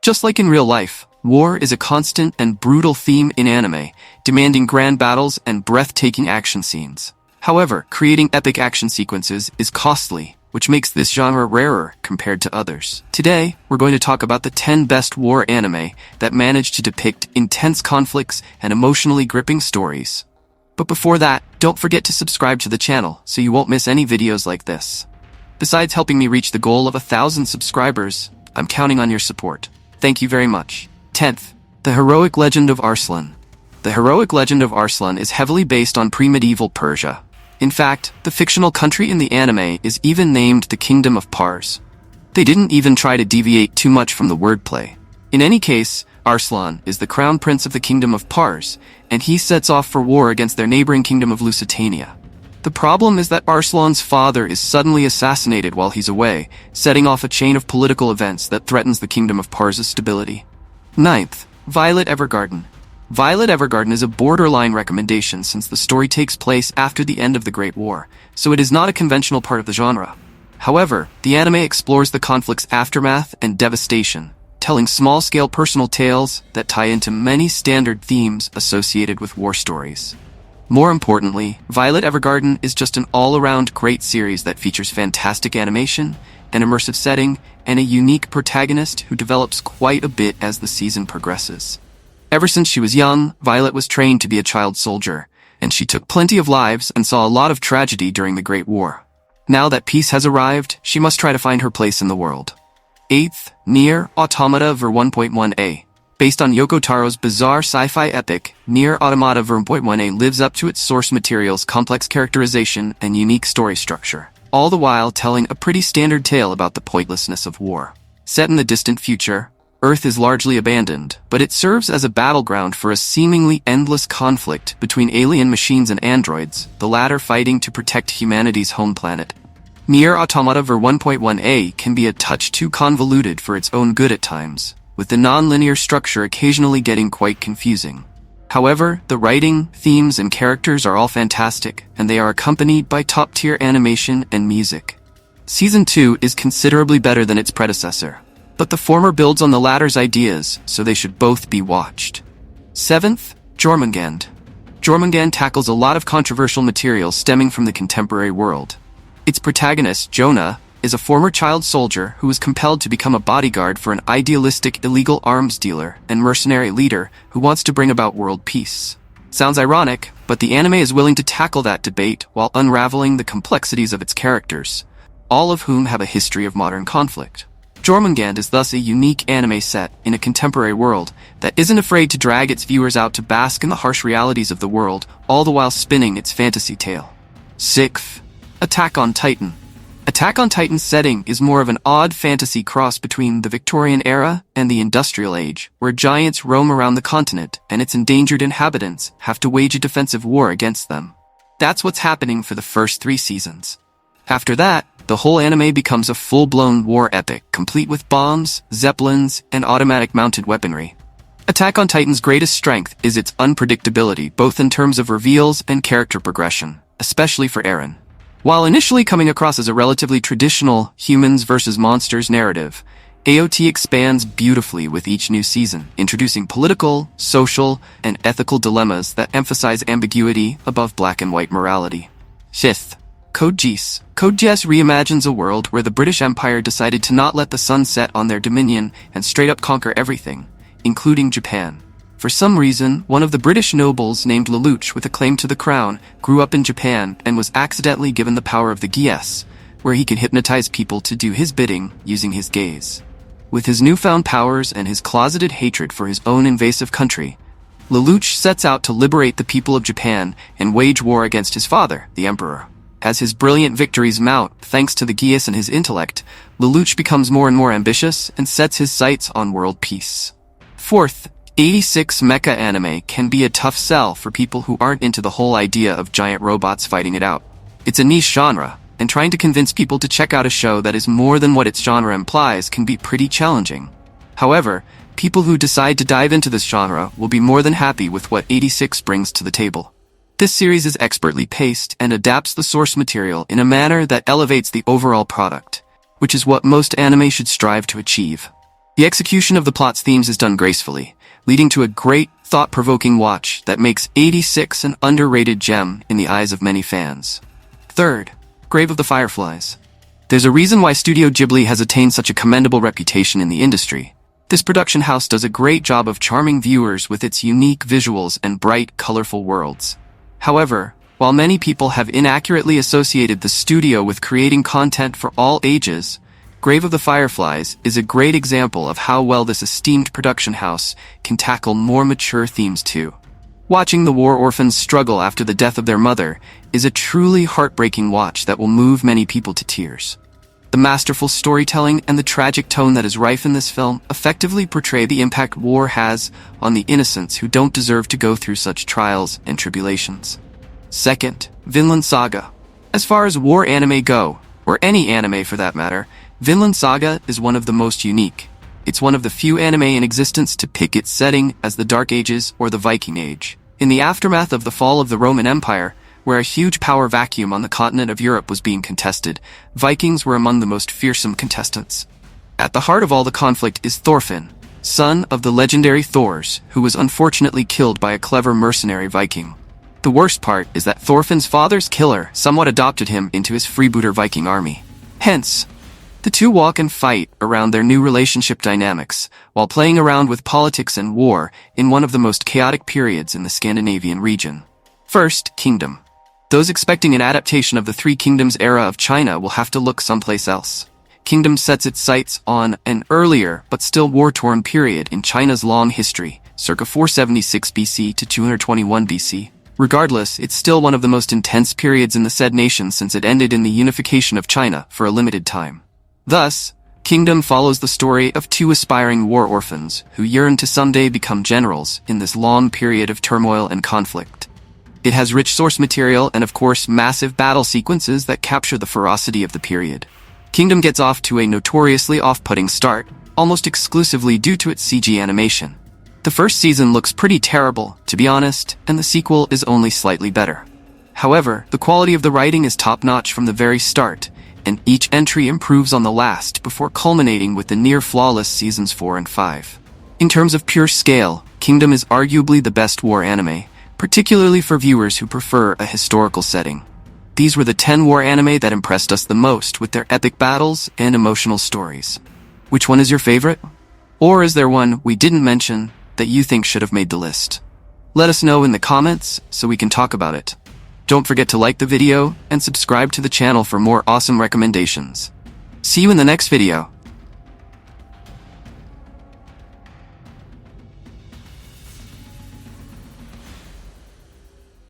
Just like in real life, war is a constant and brutal theme in anime, demanding grand battles and breathtaking action scenes. However, creating epic action sequences is costly, which makes this genre rarer compared to others. Today, we're going to talk about the 10 best war anime that manage to depict intense conflicts and emotionally gripping stories. But before that, don't forget to subscribe to the channel so you won't miss any videos like this. Besides helping me reach the goal of 1,000 subscribers, I'm counting on your support. Thank you very much. 10th, The Heroic Legend of Arslan. The Heroic Legend of Arslan is heavily based on pre-medieval Persia. In fact, the fictional country in the anime is even named the Kingdom of Pars. They didn't even try to deviate too much from the wordplay. In any case, Arslan is the crown prince of the Kingdom of Pars, and he sets off for war against their neighboring kingdom of Lusitania. The problem is that Arslan's father is suddenly assassinated while he's away, setting off a chain of political events that threatens the Kingdom of Pars' stability. 9th, Violet Evergarden. Violet Evergarden is a borderline recommendation since the story takes place after the end of the Great War, so it is not a conventional part of the genre. However, the anime explores the conflict's aftermath and devastation, telling small-scale personal tales that tie into many standard themes associated with war stories. More importantly, Violet Evergarden is just an all-around great series that features fantastic animation, an immersive setting, and a unique protagonist who develops quite a bit as the season progresses. Ever since she was young, Violet was trained to be a child soldier, and she took plenty of lives and saw a lot of tragedy during the Great War. Now that peace has arrived, she must try to find her place in the world. 8th, Near Automata Ver 1.1a. Based on Yoko Taro's bizarre sci-fi epic, Near Automata Ver 1.1a lives up to its source material's complex characterization and unique story structure, all the while telling a pretty standard tale about the pointlessness of war. Set in the distant future, Earth is largely abandoned, but it serves as a battleground for a seemingly endless conflict between alien machines and androids, the latter fighting to protect humanity's home planet. Near Automata Ver 1.1a can be a touch too convoluted for its own good at times, with the non-linear structure occasionally getting quite confusing. However, the writing, themes, and characters are all fantastic, and they are accompanied by top-tier animation and music. Season 2 is considerably better than its predecessor, but the former builds on the latter's ideas, so they should both be watched. 7th, Jormungand. Jormungand tackles a lot of controversial material stemming from the contemporary world. Its protagonist, Jonah, is a former child soldier who is compelled to become a bodyguard for an idealistic illegal arms dealer and mercenary leader who wants to bring about world peace. Sounds ironic, but the anime is willing to tackle that debate while unraveling the complexities of its characters, all of whom have a history of modern conflict. Jormungand is thus a unique anime set in a contemporary world that isn't afraid to drag its viewers out to bask in the harsh realities of the world, all the while spinning its fantasy tale. 6th, Attack on Titan. Attack on Titan's setting is more of an odd fantasy cross between the Victorian era and the Industrial Age, where giants roam around the continent and its endangered inhabitants have to wage a defensive war against them. That's what's happening for the first 3 seasons. After that, the whole anime becomes a full-blown war epic, complete with bombs, zeppelins, and automatic mounted weaponry. Attack on Titan's greatest strength is its unpredictability, both in terms of reveals and character progression, especially for Aron. While initially coming across as a relatively traditional humans versus monsters narrative, AOT expands beautifully with each new season, introducing political, social, and ethical dilemmas that emphasize ambiguity above black and white morality. 5th, Code Geass. Code Geass reimagines a world where the British Empire decided to not let the sun set on their dominion and straight up conquer everything, including Japan. For some reason, one of the British nobles named Lelouch with a claim to the crown grew up in Japan and was accidentally given the power of the Geass, where he can hypnotize people to do his bidding using his gaze. With his newfound powers and his closeted hatred for his own invasive country, Lelouch sets out to liberate the people of Japan and wage war against his father, the Emperor. As his brilliant victories mount, thanks to the Geass and his intellect, Lelouch becomes more and more ambitious and sets his sights on world peace. 4th, 86 mecha anime can be a tough sell for people who aren't into the whole idea of giant robots fighting it out. It's a niche genre, and trying to convince people to check out a show that is more than what its genre implies can be pretty challenging. However, people who decide to dive into this genre will be more than happy with what 86 brings to the table. This series is expertly paced and adapts the source material in a manner that elevates the overall product, which is what most anime should strive to achieve. The execution of the plot's themes is done gracefully, leading to a great, thought-provoking watch that makes 86 an underrated gem in the eyes of many fans. Third, Grave of the Fireflies. There's a reason why Studio Ghibli has attained such a commendable reputation in the industry. This production house does a great job of charming viewers with its unique visuals and bright, colorful worlds. However, while many people have inaccurately associated the studio with creating content for all ages, Grave of the Fireflies is a great example of how well this esteemed production house can tackle more mature themes too. Watching the war orphans struggle after the death of their mother is a truly heartbreaking watch that will move many people to tears. The masterful storytelling and the tragic tone that is rife in this film effectively portray the impact war has on the innocents who don't deserve to go through such trials and tribulations. Second, Vinland Saga. As far as war anime go, or any anime for that matter, Vinland Saga is one of the most unique. It's one of the few anime in existence to pick its setting as the Dark Ages or the Viking Age. In the aftermath of the fall of the Roman Empire, where a huge power vacuum on the continent of Europe was being contested, Vikings were among the most fearsome contestants. At the heart of all the conflict is Thorfinn, son of the legendary Thors, who was unfortunately killed by a clever mercenary Viking. The worst part is that Thorfinn's father's killer somewhat adopted him into his freebooter Viking army. Hence, the two walk and fight around their new relationship dynamics, while playing around with politics and war in one of the most chaotic periods in the Scandinavian region. First, Kingdom. Those expecting an adaptation of the Three Kingdoms era of China will have to look someplace else. Kingdom sets its sights on an earlier, but still war-torn period in China's long history, circa 476 BC to 221 BC. Regardless, it's still one of the most intense periods in the said nation since it ended in the unification of China for a limited time. Thus, Kingdom follows the story of two aspiring war orphans who yearn to someday become generals in this long period of turmoil and conflict. It has rich source material and, of course, massive battle sequences that capture the ferocity of the period. Kingdom gets off to a notoriously off-putting start, almost exclusively due to its CG animation. The first season looks pretty terrible, to be honest, and the sequel is only slightly better. However, the quality of the writing is top-notch from the very start, and each entry improves on the last before culminating with the near-flawless seasons 4 and 5. In terms of pure scale, Kingdom is arguably the best war anime, particularly for viewers who prefer a historical setting. These were the 10 war anime that impressed us the most with their epic battles and emotional stories. Which one is your favorite? Or is there one we didn't mention that you think should have made the list? Let us know in the comments so we can talk about it. Don't forget to like the video and subscribe to the channel for more awesome recommendations. See you in the next video.